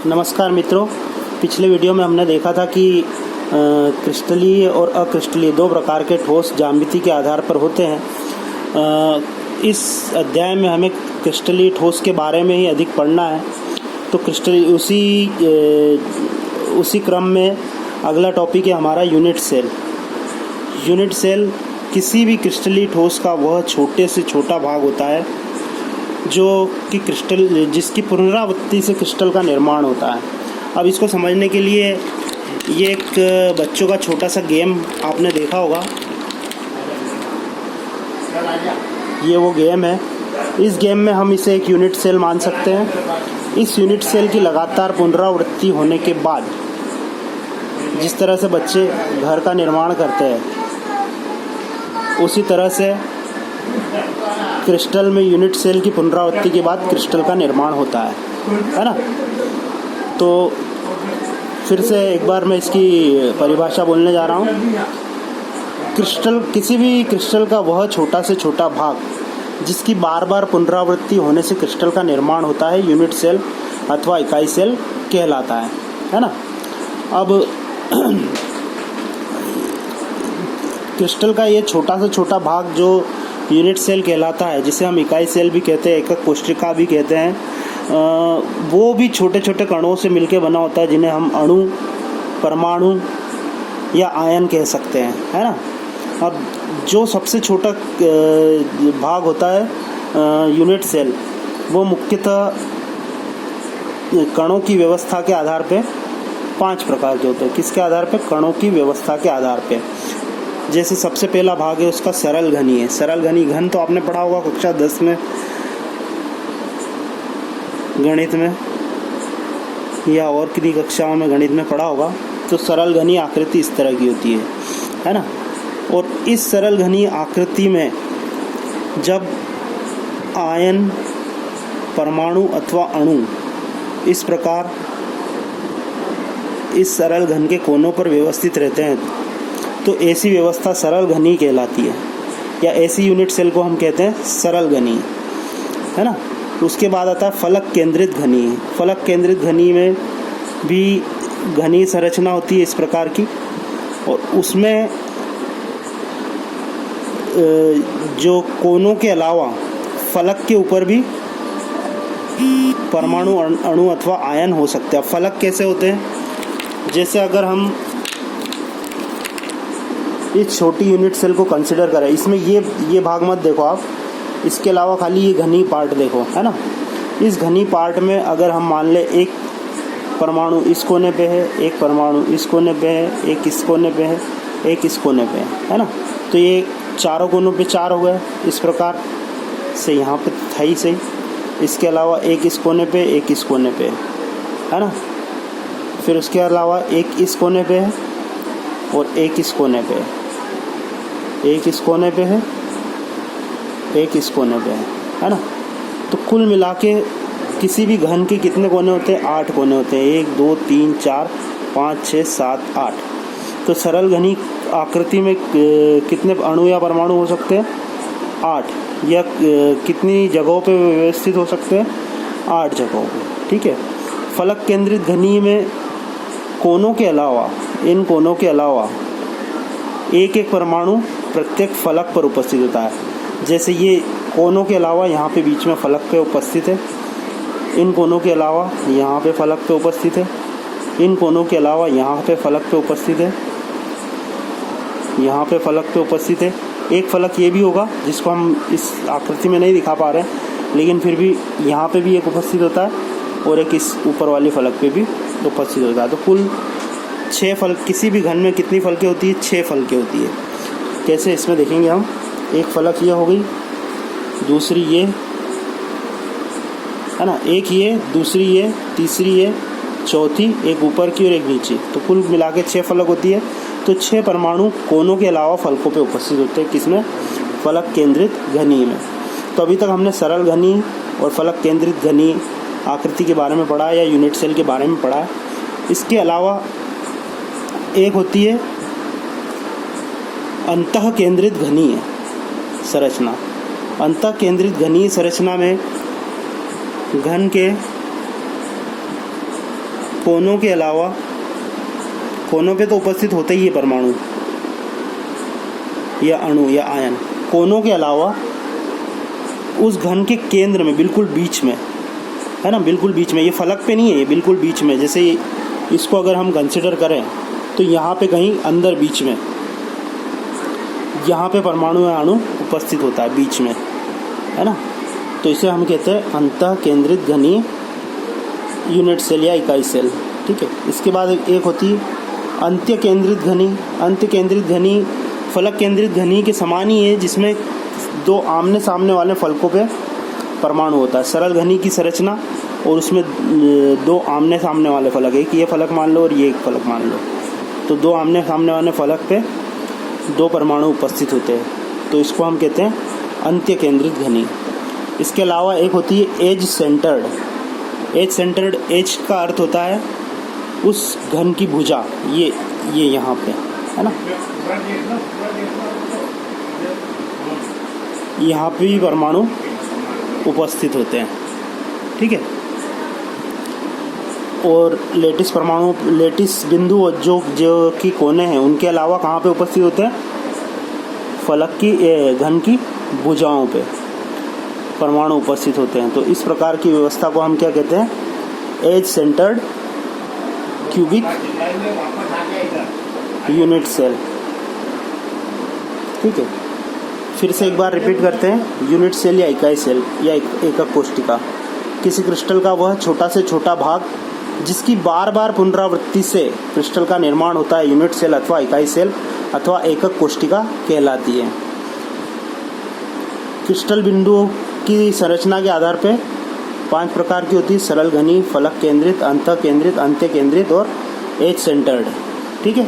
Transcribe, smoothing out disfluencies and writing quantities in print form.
नमस्कार मित्रों, पिछले वीडियो में हमने देखा था कि क्रिस्टलीय और अक्रिस्टलीय दो प्रकार के ठोस ज्यामिति के आधार पर होते हैं। इस अध्याय में हमें क्रिस्टलीय ठोस के बारे में ही अधिक पढ़ना है। तो क्रिस्टलीय उसी क्रम में अगला टॉपिक है हमारा यूनिट सेल। यूनिट सेल किसी भी क्रिस्टलीय ठोस का वह छोटे से छोटा भाग होता है जो कि जिसकी पुनरावृत्ति से क्रिस्टल का निर्माण होता है। अब इसको समझने के लिए ये एक बच्चों का छोटा सा गेम आपने देखा होगा। ये वो गेम है। इस गेम में हम इसे एक यूनिट सेल मान सकते हैं। इस यूनिट सेल की लगातार पुनरावृत्ति होने के बाद जिस तरह से बच्चे घर का निर्माण करते हैं, उसी तरह से क्रिस्टल में यूनिट सेल की पुनरावृत्ति के बाद क्रिस्टल का निर्माण होता है ना। तो फिर से एक बार मैं इसकी परिभाषा बोलने जा रहा हूँ। क्रिस्टल किसी भी क्रिस्टल का वह छोटा से छोटा भाग जिसकी बार बार पुनरावृत्ति होने से क्रिस्टल का निर्माण होता है यूनिट सेल अथवा इकाई सेल कहलाता है ना। अब क्रिस्टल का ये छोटा से छोटा भाग जो यूनिट सेल कहलाता है, जिसे हम इकाई सेल भी कहते हैं, एकक कोशिका भी कहते हैं, वो भी छोटे छोटे कणों से मिलकर बना होता है जिन्हें हम अणु, परमाणु या आयन कह सकते हैं, है ना। अब जो सबसे छोटा भाग होता है यूनिट सेल, वो मुख्यतः कणों की व्यवस्था के आधार पे 5 प्रकार के होते हैं। किसके आधार पे? कणों की व्यवस्था के आधार पे। जैसे सबसे पहला भाग है उसका सरल घनी है। सरल घन तो आपने पढ़ा होगा कक्षा 10 में गणित में, या और किसी कक्षाओं में गणित में पढ़ा होगा। तो सरल घनी आकृति इस तरह की होती है ना। और इस सरल घनी आकृति में जब आयन, परमाणु अथवा अणु इस प्रकार इस सरल घन के कोनों पर व्यवस्थित रहते हैं, तो ऐसी व्यवस्था सरल घनी कहलाती है, या ऐसी यूनिट सेल को हम कहते हैं सरल घनी, है ना। उसके बाद आता है फलक केंद्रित घनी। फलक केंद्रित घनी में भी घनी संरचना होती है इस प्रकार की, और उसमें जो कोनों के अलावा फलक के ऊपर भी परमाणु, अणु अथवा आयन हो सकते हैं। फलक कैसे होते हैं? जैसे अगर हम इस छोटी यूनिट सेल को कंसिडर करें, इसमें ये भाग मत देखो आप, इसके अलावा खाली ये घनी पार्ट देखो, है ना। इस घनी पार्ट में अगर हम मान ले एक परमाणु इस कोने पे है, एक परमाणु इस कोने पे है, एक इस कोने पे है, एक इस कोने पे है ना। तो ये चारों कोनों पे 4 हो गए। इस प्रकार से यहाँ पे था ही सही। इसके अलावा एक इस कोने पे, एक इस कोने पे है ना। फिर उसके अलावा एक इस कोने पे है और एक इस कोने पे है, एक इस कोने पे है, एक इस कोने पे है ना। तो कुल मिला के किसी भी घन के कितने कोने होते हैं? 8 कोने होते हैं। 1 2 3 4 5 6 7 8। तो सरल घनी आकृति में कितने अणु या परमाणु हो सकते हैं? 8। या कितनी जगहों पे व्यवस्थित हो सकते हैं? 8 जगहों पे, ठीक है। फलक केंद्रित घनी में कोनों के अलावा, इन कोनों के अलावा एक एक परमाणु प्रत्येक फलक पर उपस्थित होता है। जैसे ये कोनों के अलावा यहाँ पे बीच में फलक पे उपस्थित है, इन कोनों के अलावा यहाँ पे फलक पे उपस्थित है, इन कोनों के अलावा यहाँ पे फलक पे उपस्थित है, यहाँ पे फलक पे उपस्थित है। एक फलक ये भी होगा जिसको हम इस आकृति में नहीं दिखा पा रहे हैं, लेकिन फिर भी यहाँ पे भी एक उपस्थित होता है और एक इस ऊपर वाली फलक पे भी उपस्थित होता है। तो कुल 6 फलक। किसी भी घन में कितनी फलकें होती है? 6 फलकें होती है। कैसे? इसमें देखेंगे हम। एक फलक ये हो गई, दूसरी ये, है ना, एक ये, दूसरी ये, तीसरी ये, चौथी, एक ऊपर की और एक नीचे। तो कुल मिला के 6 फलक होती है। तो 6 परमाणु कोनों के अलावा फलकों पे उपस्थित होते हैं। किसमें? फलक केंद्रित घनी में। तो अभी तक हमने सरल घनी और फलक केंद्रित घनी आकृति के बारे में पढ़ा, या यूनिट सेल के बारे में पढ़ा। इसके अलावा एक होती है अंतः केंद्रित घनीय संरचना। अंतः केंद्रित घनीय संरचना में घन के कोनों के अलावा, कोनों पे तो उपस्थित होते ही है परमाणु या अणु या आयन, कोनों के अलावा उस घन के केंद्र में, बिल्कुल बीच में, है ना, बिल्कुल बीच में, ये फलक पे नहीं है, ये बिल्कुल बीच में, जैसे इसको अगर हम कंसिडर करें तो यहाँ पे कहीं अंदर बीच में, यहाँ पे परमाणु या अणु उपस्थित होता है बीच में, है ना, तो इसे हम कहते हैं अंतः केंद्रित घनी यूनिट सेल या इकाई सेल। ठीक है। इसके बाद एक होती है अंत्य केंद्रित घनी। अंत्य केंद्रित घनी फलक केंद्रित घनी के समान ही है, जिसमें दो आमने सामने वाले फलकों पे परमाणु होता है। सरल घनी की संरचना और उसमें दो आमने सामने वाले फलक, एक ये फलक मान लो और ये एक फलक मान लो, तो दो आमने सामने वाले फलक पे दो परमाणु उपस्थित होते हैं, तो इसको हम कहते हैं अंत्य केंद्रित घनी। इसके अलावा एक होती है edge centred. Edge centred, edge का अर्थ होता है उस घन की भुजा, ये यहाँ पे, है ना, यहाँ पे भी परमाणु उपस्थित होते हैं। ठीक है। और लेटिस परमाणु, लेटिस बिंदु जो कि कोने हैं, उनके अलावा कहाँ पे उपस्थित होते हैं? फलक की घन की भुजाओं पे परमाणु उपस्थित होते हैं। तो इस प्रकार की व्यवस्था को हम क्या कहते हैं? Edge centred cubic unit cell. ठीक है। फिर से एक बार रिपीट करते हैं। यूनिट सेल या इकाई सेल या एकक कोशिका किसी क्रिस्टल का वह छोटा से छोटा भाग जिसकी बार बार पुनरावृत्ति से क्रिस्टल का निर्माण होता है, यूनिट सेल अथवा इकाई सेल अथवा एकक कोशिका कहलाती है। क्रिस्टल बिंदुओं की संरचना के आधार पर 5 प्रकार की होती है: सरल घनी, फलक केंद्रित, अंतः केंद्रित, अंत्य केंद्रित और एज सेंटर्ड। ठीक है।